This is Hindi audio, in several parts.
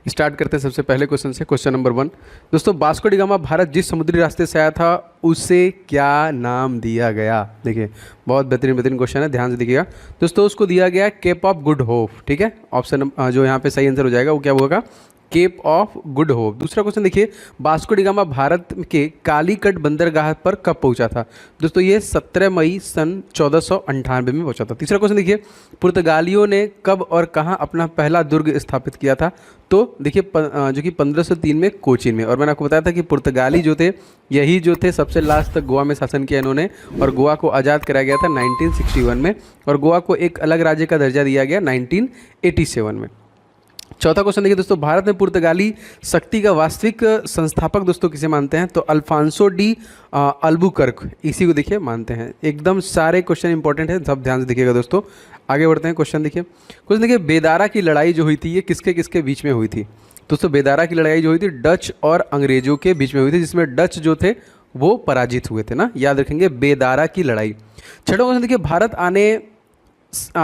स्टार्ट करते हैं सबसे पहले क्वेश्चन से। क्वेश्चन नंबर 1 दोस्तों, वास्को डी गामा भारत जिस समुद्री रास्ते से आया था उसे क्या नाम दिया गया? देखिए बहुत बेहतरीन बेहतरीन क्वेश्चन है, ध्यान से देखिएगा दोस्तों। उसको दिया गया केप ऑफ गुड होप। ठीक है, ऑप्शन जो यहाँ पे सही आंसर हो जाएगा वो क्या होगा? Cape of Good Hope. दूसरा क्वेश्चन देखिए, वास्को डी गामा भारत के कालीकट बंदरगाह पर कब पहुंचा था? दोस्तों ये 17 मई सन 1498 में पहुंचा था। तीसरा क्वेश्चन देखिए, पुर्तगालियों ने कब और कहां अपना पहला दुर्ग स्थापित किया था? तो देखिए जो कि 1503 में कोचीन में। और मैंने आपको बताया था कि पुर्तगाली जो थे यही जो थे सबसे लास्ट तक गोवा में शासन किया इन्होंने, और गोवा को आज़ाद कराया गया था 1961 में, और गोवा को एक अलग राज्य का दर्जा दिया गया 1987 में। चौथा क्वेश्चन देखिए दोस्तों, भारत में पुर्तगाली शक्ति का वास्तविक संस्थापक दोस्तों किसे मानते हैं? तो अल्फांसो डी अल्बुकर्क, इसी को देखिए मानते हैं। एकदम सारे क्वेश्चन इंपॉर्टेंट हैं, सब ध्यान से देखिएगा दोस्तों। आगे बढ़ते हैं। क्वेश्चन देखिए बेदारा की लड़ाई जो हुई थी ये किसके किसके बीच में हुई थी? दोस्तों बेदारा की लड़ाई जो हुई थी डच और अंग्रेजों के बीच में हुई थी, जिसमें डच जो थे वो पराजित हुए थे ना, याद रखेंगे बेदारा की लड़ाई। छठा क्वेश्चन देखिए, भारत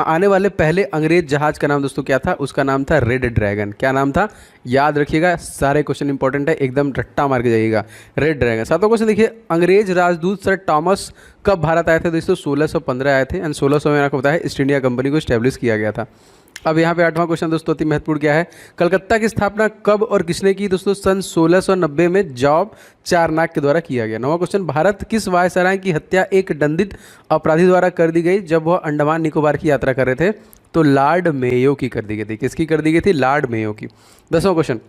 आने वाले पहले अंग्रेज जहाज का नाम दोस्तों क्या था? उसका नाम था रेड ड्रैगन। क्या नाम था? याद रखिएगा, सारे क्वेश्चन इंपॉर्टेंट है, एकदम रट्टा मार के जाइएगा। Red dragon. सातवां क्वेश्चन देखिए, अंग्रेज राजदूत सर टॉमस कब भारत आए थे? दोस्तों 1615 आए थे, एंड 1600 में आपको पता है ईस्ट इंडिया कंपनी को स्टैब्लिश किया गया था। अब यहाँ पे आठवां क्वेश्चन दोस्तों अति महत्वपूर्ण क्या है? कलकत्ता की स्थापना कब और किसने की? दोस्तों सन 1690 में जॉब चारनाक के द्वारा किया गया। नौवां क्वेश्चन, भारत किस वायसराय की हत्या एक दंडित अपराधी द्वारा कर दी गई जब वह अंडमान निकोबार की यात्रा कर रहे थे? तो लॉर्ड मेयो की कर दी गई थी। किसकी कर दी गई थी? लॉर्ड मेयो की। 10वां क्वेश्चन,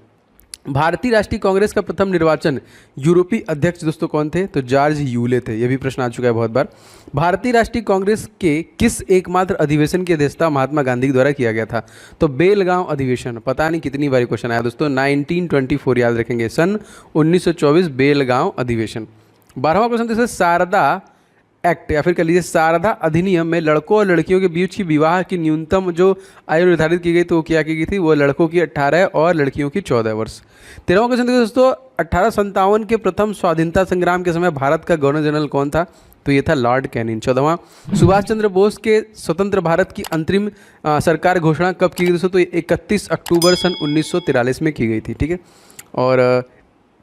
भारतीय राष्ट्रीय कांग्रेस का प्रथम निर्वाचन यूरोपीय अध्यक्ष दोस्तों कौन थे? तो जॉर्ज यूले थे। ये भी प्रश्न आ चुका है बहुत बार। भारतीय राष्ट्रीय कांग्रेस के किस एकमात्र अधिवेशन की अध्यक्षता महात्मा गांधी के द्वारा किया गया था? तो बेलगांव अधिवेशन। पता नहीं कितनी बार क्वेश्चन आया दोस्तों, 1924 याद रखेंगे, सन 1924 बेलगांव अधिवेशन। 12वां क्वेश्चन दोस्तों, शारदा एक्ट या फिर कह लीजिए शारदा अधिनियम में लड़कों और लड़कियों के बीच की विवाह की न्यूनतम जो आयु निर्धारित की गई तो वो क्या की गई थी? वो लड़कों की 18 और लड़कियों की 14 वर्ष। 13वां क्वेश्चन देखिए दोस्तों, 1857 के प्रथम स्वाधीनता संग्राम के समय भारत का गवर्नर जनरल कौन था? तो ये था लॉर्ड कैनिंग। 14वां, सुभाष चंद्र बोस के स्वतंत्र भारत की अंतरिम सरकार घोषणा कब की गई दोस्तों? तो 31 अक्टूबर सन 1943 में की गई थी। ठीक है, और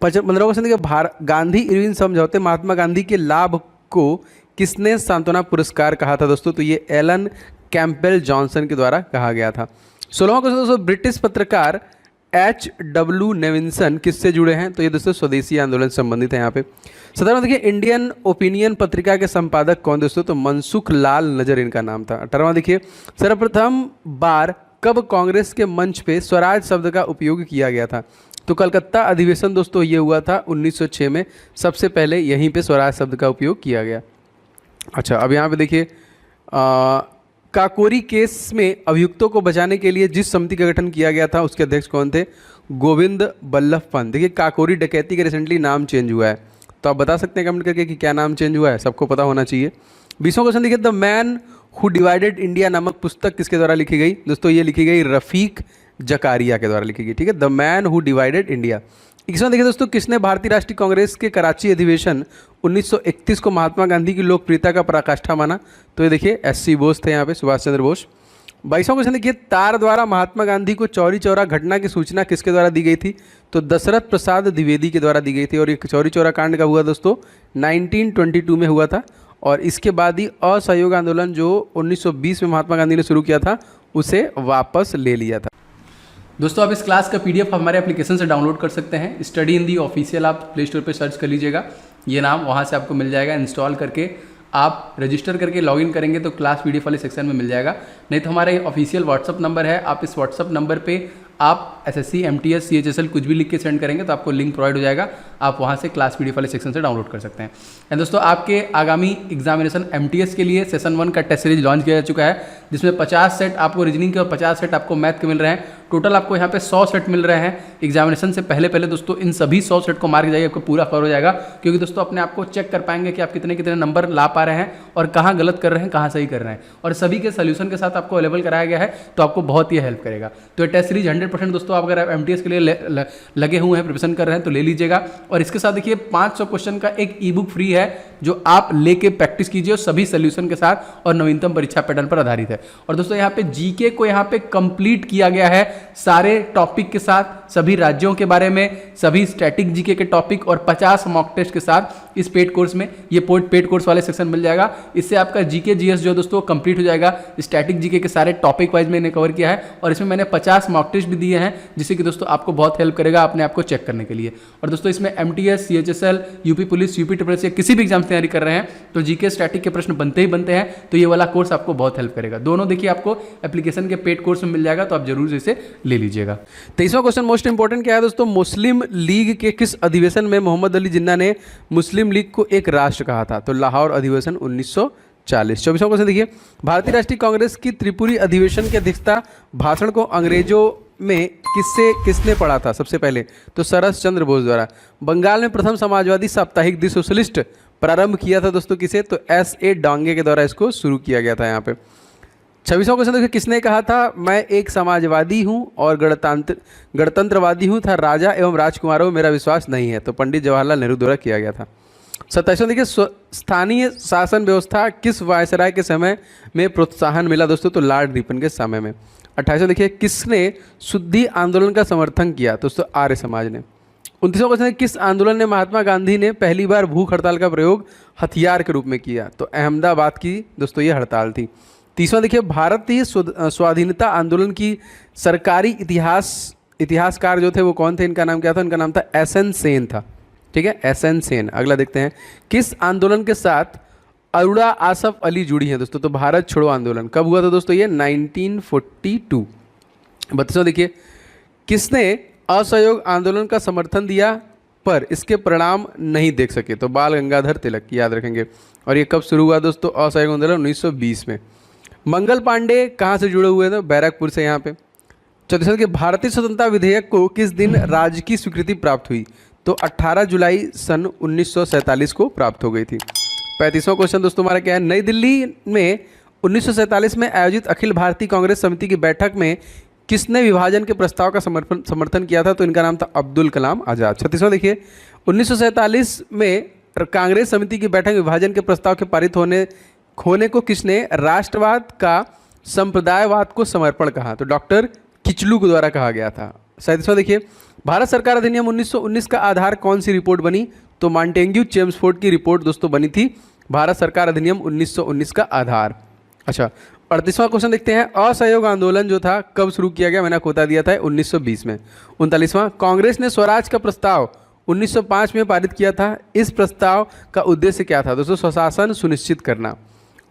15वां क्वेश्चन देखिए, गांधी इरविन समझौते महात्मा गांधी के लाभ को किसने सांत्वना पुरस्कार कहा था दोस्तों? तो ये एलन कैंपबेल जॉनसन के द्वारा कहा गया था। 16वां क्वेश्चन दोस्तों, ब्रिटिश पत्रकार H.W. नेविंसन किससे जुड़े हैं? तो ये दोस्तों स्वदेशी आंदोलन से संबंधित है यहाँ पे। 17वां देखिए, इंडियन ओपिनियन पत्रिका के संपादक कौन दोस्तों? तो मनसुख लाल नजर इनका नाम था। 18वां देखिए, सर्वप्रथम बार कब कांग्रेस के मंच पे स्वराज शब्द का उपयोग किया गया था? तो कलकत्ता अधिवेशन दोस्तों ये हुआ था 1906 में, सबसे पहले यहीं पे स्वराज शब्द का उपयोग किया गया। अच्छा, अब यहाँ पे देखिए काकोरी केस में अभियुक्तों को बचाने के लिए जिस समिति का गठन किया गया था उसके अध्यक्ष कौन थे? गोविंद बल्लभ पंत। देखिए काकोरी डकैती का रिसेंटली नाम चेंज हुआ है, तो आप बता सकते हैं कमेंट करके कि क्या नाम चेंज हुआ है, सबको पता होना चाहिए। 20वां क्वेश्चन देखिए, the man who divided India नामक पुस्तक किसके द्वारा लिखी गई? दोस्तों ये लिखी गई रफीक जकारिया के द्वारा लिखी गई। ठीक है, the man who divided India. 21वां देखिए दोस्तों, किसने भारतीय राष्ट्रीय कांग्रेस के कराची अधिवेशन 1931 को महात्मा गांधी की लोकप्रियता का पराकाष्ठा माना? तो ये देखिए SC बोस थे यहाँ पे, सुभाष चंद्र बोस। 22वां क्वेश्चन देखिए, तार द्वारा महात्मा गांधी को चौरी चौरा घटना की सूचना किसके द्वारा दी गई थी? तो दशरथ प्रसाद द्विवेदी के द्वारा दी गई थी। और ये चौरी चौरा कांड का हुआ दोस्तों 1922 में हुआ था, और इसके बाद ही असहयोग आंदोलन जो 1920 में महात्मा गांधी ने शुरू किया था उसे वापस ले लिया था। दोस्तों आप इस क्लास का PDF हमारे एप्लीकेशन से डाउनलोड कर सकते हैं। स्टडी इन दी ऑफिशियल आप प्ले स्टोर पर सर्च कर लीजिएगा, ये नाम वहाँ से आपको मिल जाएगा। इंस्टॉल करके आप रजिस्टर करके लॉगिन करेंगे तो क्लास PDF वाले सेक्शन में मिल जाएगा। नहीं तो हमारे ऑफिशियल व्हाट्सअप नंबर है, आप इस व्हाट्सअप नंबर पे आप SSC MTS CHSL कुछ भी लिख के सेंड करेंगे तो आपको लिंक प्रोवाइड हो जाएगा, आप वहाँ से क्लास PDF वाले सेक्शन से डाउनलोड कर सकते हैं। एंड दोस्तों आपके आगामी एग्जामिनेशन MTS के लिए सेशन 1 का टेस्ट सीरीज लॉन्च किया जा चुका है, जिसमें 50 सेट आपको रीजनिंग के और 50 सेट आपको मैथ के मिल रहे हैं। टोटल आपको यहाँ पे 100 सेट मिल रहे हैं। एग्जामिनेशन से पहले दोस्तों इन सभी 100 सेट को मार के जाइए, आपको पूरा कवर हो जाएगा, क्योंकि दोस्तों अपने आप को चेक कर पाएंगे कि आप कितने कितने नंबर ला पा रहे हैं और कहाँ गलत कर रहे हैं, कहाँ सही कर रहे हैं, और सभी के सोल्यूशन के साथ आपको अवेलेबल कराया गया है, तो आपको बहुत ही हेल्प करेगा। तो ये टेस्ट सीरीज 100% दोस्तों आप अगर MTS के लिए लगे हुए हैं, प्रिपरेशन कर रहे हैं तो ले लीजिएगा। और इसके साथ देखिए 500 क्वेश्चन का एक ई बुक फ्री है जो आप लेके प्रैक्टिस कीजिए और सभी सोल्यूशन के साथ, और नवीनतम परीक्षा पैटर्न पर आधारित है। और दोस्तों यहाँ पे जीके को यहाँ पे कंप्लीट किया गया है सारे टॉपिक के साथ, सभी राज्यों के बारे में, सभी स्टैटिक जीके के टॉपिक और 50 मॉक टेस्ट के साथ इस पेड कोर्स में, ये पेड कोर्स वाले सेक्शन मिल जाएगा। इससे आपका जीके जीएस जो दोस्तों कंप्लीट हो जाएगा। स्टैटिक जीके के सारे टॉपिक वाइज मैंने कवर किया है और इसमें मैंने 50 मॉक टेस्ट भी दिए हैं, जिससे कि दोस्तों आपको बहुत हेल्प करेगा अपने आप को चेक करने के लिए। और दोस्तों इसमें MTS, CHSL, UP police, UP triple C किसी भी एग्जाम की तैयारी कर रहे हैं तो जीके स्टैटिक के प्रश्न बनते ही बनते हैं, तो ये वाला कोर्स आपको बहुत हेल्प करेगा। दोनों देखिए आपको एप्लीकेशन के पेड कोर्स में मिल जाएगा, तो आप जरूर इसे ले लीजिएगा। 23वां क्वेश्चन मोस्ट इंपॉर्टेंट क्या है दोस्तों, मुस्लिम लीग के किस अधिवेशन में मोहम्मद अली जिन्ना ने मुस्लिम लीग को एक राष्ट्र कहा था? तो लाहौर अधिवेशन 1940। 24वां क्वेश्चन देखिए, भारतीय राष्ट्रीय कांग्रेस की त्रिपुरी अधिवेशन की अध्यक्षता भाषण को अंग्रेजों में किसने पढ़ा था सबसे पहले? तो सरस चंद्र बोस द्वारा। बंगाल में प्रथम समाजवादी साप्ताहिक दी सोशलिस्ट प्रारंभ किया था दोस्तों किसे? तो S.A. डांगे के द्वारा इसको शुरू किया गया था यहाँ पे। 26वां क्वेश्चन देखिए, किसने कहा था मैं एक समाजवादी हूँ और गणतंत्रवादी हूँ, था राजा एवं राजकुमारों में मेरा विश्वास नहीं है? तो पंडित जवाहरलाल नेहरू द्वारा किया गया था। 27वां देखिए, स्थानीय शासन व्यवस्था किस वायसराय के समय में प्रोत्साहन मिला दोस्तों? तो लॉर्ड रिपन के समय में। 28वां देखिए, किसने शुद्धि आंदोलन का समर्थन किया? दोस्तों आर्य समाज ने। 29वां क्वेश्चन, किस आंदोलन ने महात्मा गांधी ने पहली बार भूख हड़ताल का प्रयोग हथियार के रूप में किया? तो अहमदाबाद की दोस्तों ये हड़ताल थी। 30वां देखिए, भारतीय स्वाधीनता आंदोलन की सरकारी इतिहासकार जो थे वो कौन थे? इनका नाम क्या था? इनका नाम था SN सेन था। ठीक है, SN सेन। अगला देखते हैं, किस आंदोलन के साथ अरुणा आसफ अली जुड़ी हैं दोस्तों? तो भारत छोड़ो आंदोलन। कब हुआ था दोस्तों ये? 1942। 32वां देखिए, किसने असहयोग आंदोलन का समर्थन दिया पर इसके परिणाम नहीं देख सके? तो बाल गंगाधर तिलक, याद रखेंगे। और ये कब शुरू हुआ दोस्तों असहयोग आंदोलन? 1920 में। मंगल पांडे कहाँ से जुड़े हुए थे? बैरकपुर से यहाँ पे। 34वां के भारतीय स्वतंत्रता विधेयक को किस दिन राज्य की स्वीकृति प्राप्त हुई? तो 18 जुलाई सन 1947 को प्राप्त हो गई थी। 35वां क्वेश्चन दोस्तों हमारा क्या है, नई दिल्ली में 1947 में आयोजित अखिल भारतीय कांग्रेस समिति की बैठक में किसने विभाजन के प्रस्ताव का समर्थन किया था? तो इनका नाम था अब्दुल कलाम आज़ाद। 36वां देखिए, 1947 में कांग्रेस समिति की बैठक में विभाजन के प्रस्ताव के पारित होने को किसने राष्ट्रवाद का संप्रदायवाद को समर्पण कहा? तो डॉक्टर किचलू के द्वारा कहा गया था। 37वां देखिए, भारत सरकार अधिनियम 1919 का आधार कौन सी रिपोर्ट बनी? तो मॉन्टेग्यू चेम्सफोर्ड की रिपोर्ट दोस्तों बनी थी भारत सरकार अधिनियम 1919 का आधार। अच्छा, 38वां क्वेश्चन देखते हैं, असहयोग आंदोलन जो था कब शुरू किया गया? मैंने आपको बता दिया था 1920 में। 39वां, कांग्रेस ने स्वराज का प्रस्ताव 1905 में पारित किया था। इस प्रस्ताव का उद्देश्य क्या था? दोस्तों स्वशासन सुनिश्चित करना।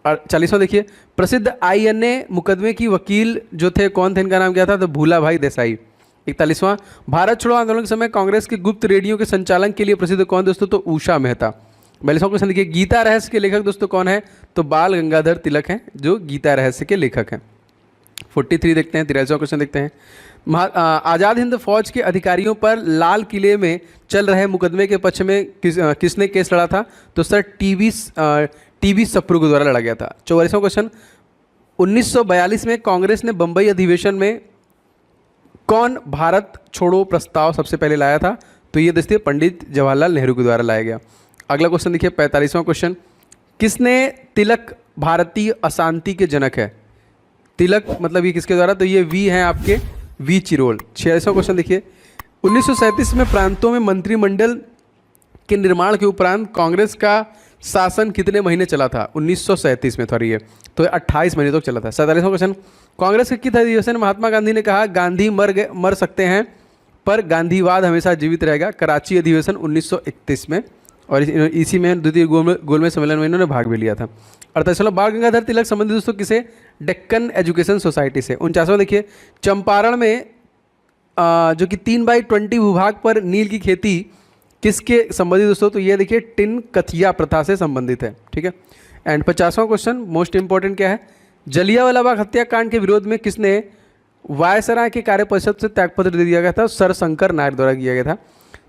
और 40वां देखिए, प्रसिद्ध INA मुकदमे की वकील जो थे कौन थे? इनका नाम क्या था? तो भूला भाई देसाई। 41वां, भारत छोड़ो आंदोलन के समय कांग्रेस के गुप्त रेडियो के संचालन के लिए प्रसिद्ध कौन दोस्तों? तो उषा मेहता। 42वां क्वेश्चन देखिए, गीता रहस्य के लेखक दोस्तों कौन है? तो बाल गंगाधर तिलक हैं जो गीता रहस्य के लेखक हैं। 43 देखते हैं। 43वां क्वेश्चन देखते हैं, आज़ाद हिंद फौज के अधिकारियों पर लाल किले में चल रहे मुकदमे के पक्ष में किसने केस लड़ा था? तो सर टीबी सप्रू के द्वारा लड़ा गया था। 44वां क्वेश्चन, 1942 में कांग्रेस ने बंबई अधिवेशन में कौन भारत छोड़ो प्रस्ताव सबसे पहले लाया था? तो ये देखिए पंडित जवाहरलाल नेहरू के द्वारा लाया गया। अगला क्वेश्चन देखिए 45वां क्वेश्चन, किसने तिलक भारतीय अशांति के जनक है? तिलक मतलब ये किसके द्वारा? तो ये वी हैं आपके वी चिरोल। 46वां क्वेश्चन देखिए, 1937 में प्रांतों में मंत्रिमंडल के निर्माण के उपरांत कांग्रेस का शासन कितने महीने चला था? 1937 में सॉरी तो 28 महीने तक चला था। 47वां क्वेश्चन, कांग्रेस के किस अधिवेशन महात्मा गांधी ने कहा गांधी मर सकते हैं पर गांधीवाद हमेशा जीवित रहेगा? कराची अधिवेशन 1931 में, और इसी में द्वितीय गोलमेज सम्मेलन में इन्होंने भाग भी लिया था। 48वां, बाल गंगाधर तिलक संबंधित दोस्तों किसे? डेक्कन एजुकेशन सोसाइटी से। 49वां देखिए, चंपारण में जो कि 3/20 भूभाग पर नील की खेती किसके संबंधित दोस्तों? तो ये देखिए टिन कथिया प्रथा से संबंधित है। ठीक है। एंड 50वां क्वेश्चन मोस्ट इंपॉर्टेंट क्या है, जलियांवाला बाग हत्याकांड के विरोध में किसने वायसराय के कार्य परिषद से त्यागपत्र दे दिया गया था? सर शंकर नायर द्वारा किया गया था।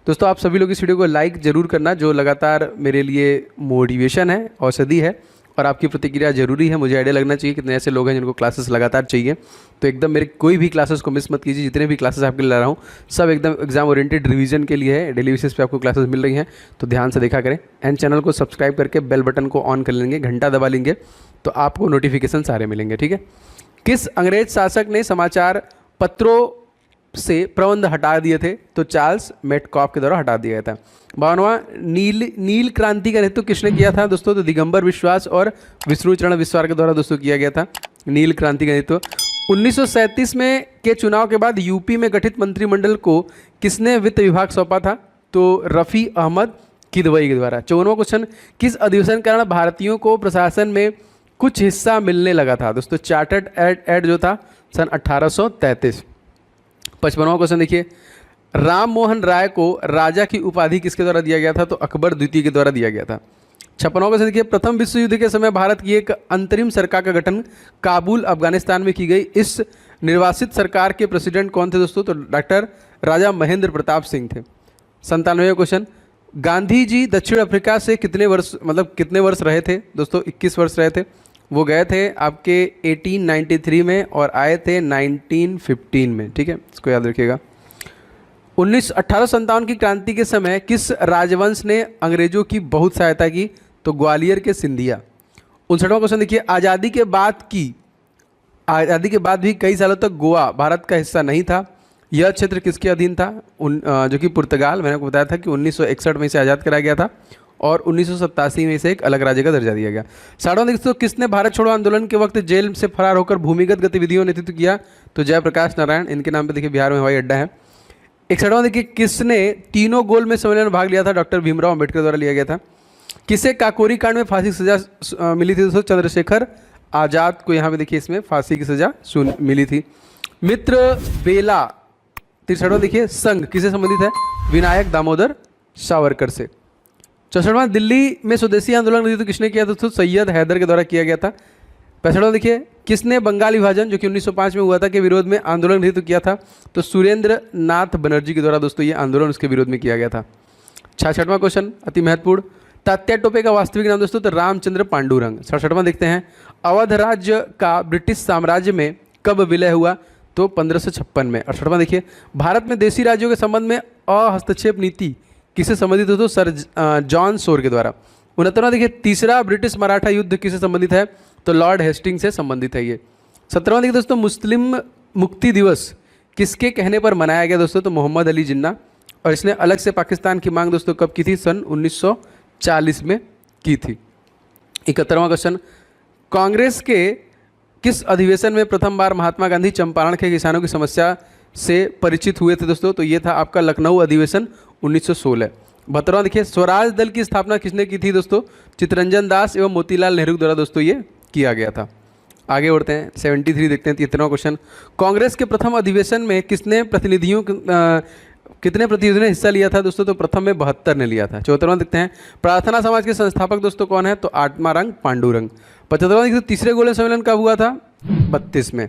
दोस्तों आप सभी लोग इस वीडियो को लाइक जरूर करना, जो लगातार मेरे लिए मोटिवेशन है, औषधि है, और आपकी प्रतिक्रिया जरूरी है। मुझे आइडिया लगना चाहिए कितने ऐसे लोग हैं जिनको क्लासेस लगातार चाहिए। तो एकदम मेरे कोई भी क्लासेस को मिस मत कीजिए। जितने भी क्लासेस आपके लिए ला रहा हूँ सब एकदम एग्जाम ओरिएंटेड रिवीजन के लिए है। डेली बेसिस पे आपको क्लासेस मिल रही हैं, तो ध्यान से देखा करें। एंड चैनल को सब्सक्राइब करके बेल बटन को ऑन कर लेंगे, घंटा दबा लेंगे, तो आपको नोटिफिकेशन सारे मिलेंगे। ठीक है। किस अंग्रेज शासक ने समाचार पत्रों से प्रबंध हटा दिए थे? तो चार्ल्स मेटकॉफ के द्वारा हटा दिया गया था। 52वां नील क्रांति का नेतृत्व किसने किया था दोस्तों? तो दिगंबर विश्वास और विष्णुचरण विश्वास के द्वारा दोस्तों किया गया था नील क्रांति का नेतृत्व। 1937 में के चुनाव के बाद यूपी में गठित मंत्रिमंडल को किसने वित्त विभाग सौंपा था? तो रफ़ी अहमद किदवई के द्वारा। 54वां क्वेश्चन, किस अधिवेशन के कारण भारतीयों को प्रशासन में कुछ हिस्सा मिलने लगा था? दोस्तों चार्टर्ड एक्ट जो था सन 1833। 55वां क्वेश्चन देखिए, राम मोहन राय को राजा की उपाधि किसके द्वारा दिया गया था? तो अकबर द्वितीय के द्वारा दिया गया था। 56वां क्वेश्चन देखिए, प्रथम विश्व युद्ध के समय भारत की एक अंतरिम सरकार का गठन काबुल अफगानिस्तान में की गई। इस निर्वासित सरकार के प्रेसिडेंट कौन थे दोस्तों? तो डॉक्टर राजा महेंद्र प्रताप सिंह थे। 97वां क्वेश्चन, गांधी जी दक्षिण अफ्रीका से कितने वर्ष रहे थे? दोस्तों 21 वर्ष रहे थे। वो गए थे आपके 1893 में और आए थे 1915 में। ठीक है, इसको याद रखिएगा। 1857 की क्रांति के समय किस राजवंश ने अंग्रेजों की बहुत सहायता की? तो ग्वालियर के सिंधिया। 59वां क्वेश्चन देखिए, आज़ादी के बाद भी कई सालों तक गोवा भारत का हिस्सा नहीं था। यह क्षेत्र किसके अधीन था? जो कि पुर्तगाल। मैंने आपको बताया था कि 1961 में इसे आज़ाद कराया गया था और 1987 में इसे एक अलग राज्य का दर्जा दिया गया। 60वां देखिए, किसने भारत छोड़ो आंदोलन के वक्त जेल से फरार होकर भूमिगत गतिविधियों नेतृत्व किया? तो जयप्रकाश नारायण। इनके नाम पे देखिए बिहार में हवाई अड्डा है। 61वां देखिए, किसने तीनों गोल में सम्मेलन में भाग लिया था? डॉक्टर भीमराव अम्बेडकर द्वारा लिया गया था। किसे काकोरी कांड में फांसी की सजा मिली थी दोस्तों? चंद्रशेखर आजाद को यहाँ पे देखिए इसमें फांसी की सजा मिली थी। मित्र बेला। 63वां देखिए, संघ किसे संबंधित है? विनायक दामोदर सावरकर से। 64वां, दिल्ली में स्वदेशी आंदोलन नेतृत्व किसने किया? दोस्तों सैयद हैदर के द्वारा किया गया था। 65वां देखिए, किसने बंगाल विभाजन जो कि 1905 में हुआ था के विरोध में आंदोलन नेतृत्व किया था? तो सुरेंद्र नाथ बनर्जी के द्वारा दोस्तों ये आंदोलन उसके विरोध में किया गया था। 66वां क्वेश्चन अति महत्वपूर्ण, तात्या टोपे का वास्तविक नाम दोस्तों? तो रामचंद्र पांडुरंग। 67वां देखते हैं, अवध राज्य का ब्रिटिश साम्राज्य में कब विलय हुआ? तो 1556 में। 68वां देखिए, भारत में देशी राज्यों के संबंध में अहस्तक्षेप नीति किसे संबंधित है? तो सर जॉन शोर के द्वारा। 69वां देखिए, तीसरा ब्रिटिश मराठा युद्ध किसे संबंधित है? तो लॉर्ड हेस्टिंग से संबंधित है ये। 17वां देखिए दोस्तों, मुस्लिम मुक्ति दिवस किसके कहने पर मनाया गया दोस्तों? तो मोहम्मद अली जिन्ना। और इसने अलग से पाकिस्तान की मांग दोस्तों कब की थी? सन 1940 में की थी। 71वां क्वेश्चन, कांग्रेस के किस अधिवेशन में प्रथम बार महात्मा गांधी चंपारण के किसानों की समस्या से परिचित हुए थे दोस्तों? तो ये था आपका लखनऊ अधिवेशन 1916। 72वां देखिए, स्वराज दल की स्थापना किसने की थी दोस्तों? चित्तरंजन दास एवं मोतीलाल नेहरू द्वारा दोस्तों ये किया गया था। आगे बढ़ते हैं, 73 देखते हैं। 73वां क्वेश्चन, कांग्रेस के प्रथम अधिवेशन में कितने प्रतिनिधियों ने हिस्सा लिया था दोस्तों? तो प्रथम में 72 ने लिया था। 74वां देखते हैं, प्रार्थना समाज के संस्थापक दोस्तों कौन है? तो आत्माराम पांडुरंग। 75वां देखते हैं, तीसरे गोल्डन सम्मेलन कब हुआ था? 32 में।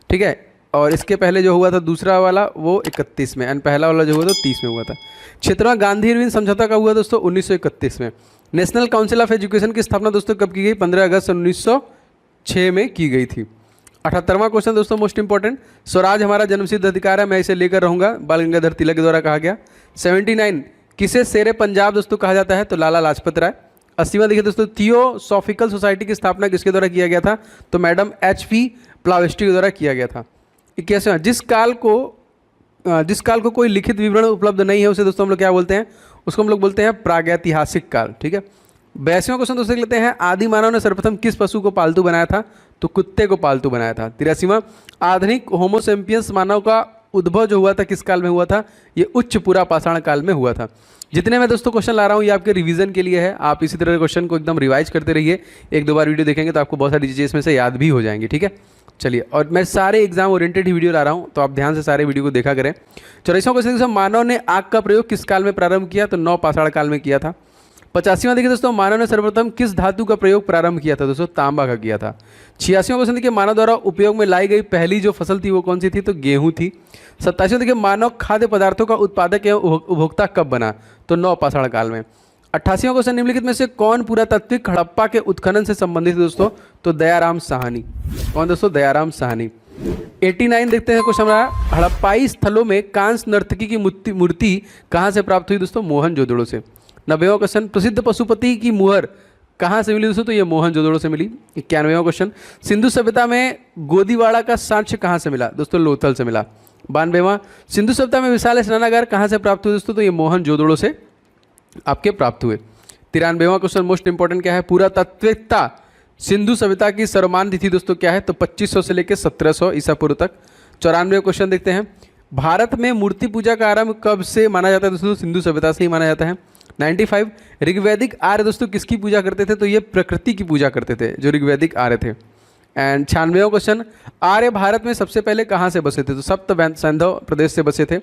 ठीक है, और इसके पहले जो हुआ था दूसरा वाला वो 31 में, एंड पहला वाला जो हुआ था 30 में हुआ था। 76वां गांधी इरविन समझौता कब हुआ दोस्तों? 1931 में। नेशनल काउंसिल ऑफ एजुकेशन की स्थापना दोस्तों कब की गई? 15 अगस्त 1906 में की गई थी। 78वां क्वेश्चन दोस्तों मोस्ट इंपॉर्टेंट, स्वराज हमारा जन्मसिद्ध अधिकार है, मैं इसे लेकर रहूंगा, बाल गंगाधर तिलक के द्वारा कहा गया। 79, किसे शेरे पंजाब दोस्तों कहा जाता है? तो लाला लाजपत राय। 80वां देखिए दोस्तों, थियोसॉफिकल सोसाइटी की स्थापना किसके द्वारा किया गया था? तो मैडम HP प्लावेस्टी के द्वारा किया गया था। 81वां, जिस काल को कोई लिखित विवरण उपलब्ध नहीं है उसे दोस्तों हम लोग क्या बोलते हैं? उसको हम लोग बोलते हैं प्रागैतिहासिक काल। ठीक है। 82वां क्वेश्चन दोस्तों लेते हैं, आदि मानव ने सर्वप्रथम किस पशु को पालतू बनाया था? तो कुत्ते को पालतू बनाया था। 83वां, आधुनिक होमोसेम्पियंस मानव का उद्भव जो हुआ था किस काल में हुआ था? ये उच्च पूरा पाषाण काल में हुआ था। जितने मैं दोस्तों क्वेश्चन ला रहा हूँ ये आपके रिवीजन के लिए है, आप इसी तरह क्वेश्चन को एकदम रिवाइज करते रहिए। एक दो बार वीडियो देखेंगे तो आपको बहुत सारी चीज़ें इसमें से याद भी हो जाएंगी। ठीक है, चलिए, और मैं सारे एग्जाम ओरिएंटेड ही वीडियो ला रहा हूँ तो आप ध्यान से सारे वीडियो को देखा करें। 84वां क्वेश्चन, मानव ने आग का प्रयोग किस काल में प्रारंभ किया? तो नवपाषाण काल में किया था। 85वां देखिए दोस्तों, मानव ने सर्वप्रथम किस धातु का प्रयोग प्रारंभ किया था? दोस्तों तांबा का किया था। 86वां क्वेश्चन देखिए, मानव द्वारा उपयोग में लाई गई पहली जो फसल थी वो कौन सी थी? तो गेहूं थी। 27वां देखिए, मानव खाद्य पदार्थों का उत्पादक एवं उपभोक्ता कब बना? तो नवपाषाण काल में। 88वां क्वेश्चन, निम्नलिखित में से कौन पुरातात्विक हड़प्पा के उत्खनन से संबंधित है दोस्तों? तो दयाराम साहनी। कौन दोस्तों? दयाराम साहनी। 89 देखते हैं क्वेश्चन हमारा, हड़प्पाई स्थलों में कांस्य नर्तकी की मूर्ति कहाँ से प्राप्त हुई दोस्तों? मोहनजोदड़ो से। 90वां क्वेश्चन, प्रसिद्ध पशुपति की मुहर कहाँ से मिली दोस्तों? तो ये मोहनजोदड़ो से मिली। 91वां क्वेश्चन, सिंधु सभ्यता में गोदीवाड़ा का साक्ष्य कहाँ से मिला? दोस्तों लोथल से मिला। 92वां, सिंधु सभ्यता में विशाल स्नानागार कहाँ से प्राप्त हुए दोस्तों? तो ये मोहनजोदड़ो से आपके प्राप्त हुए। 93वां क्वेश्चन मोस्ट इंपॉर्टेंट क्या है? पुरातात्विकता सिंधु सभ्यता की सर्वमान्य तिथि दोस्तों क्या है? तो 2500 से लेकर 1700 ईसा पूर्व तक। 94वां क्वेश्चन देखते हैं, भारत में मूर्ति पूजा का आरंभ कब से माना जाता है दोस्तों? सिंधु सभ्यता से ही माना जाता है। 95, ऋग्वैदिक आर्य दोस्तों किसकी पूजा करते थे? तो ये प्रकृति की पूजा करते थे जो ऋग्वैदिक आर्य थे। एंड 96वां क्वेश्चन, आर्य भारत में सबसे पहले कहाँ से बसे थे? तो सप्त सैंधव प्रदेश से बसे थे।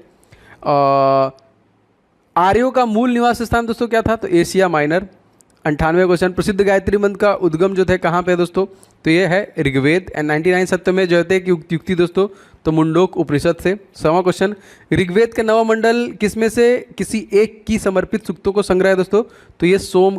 आर्यों का मूल निवास स्थान दोस्तों क्या था? तो एशिया माइनर। 98वां क्वेश्चन, प्रसिद्ध गायत्री मंत्र का उद्गम जो थे कहाँ पे दोस्तों? तो ये है ऋग्वेद। एंड 99 सत्य में जो थे कि युक्ति दोस्तों तो मुंडोक उपनिषद से। 100वां क्वेश्चन, ऋग्वेद के नवा मंडल किसमें से किसी एक की समर्पित सूक्तों को संग्रह है दोस्तों? तो ये सोम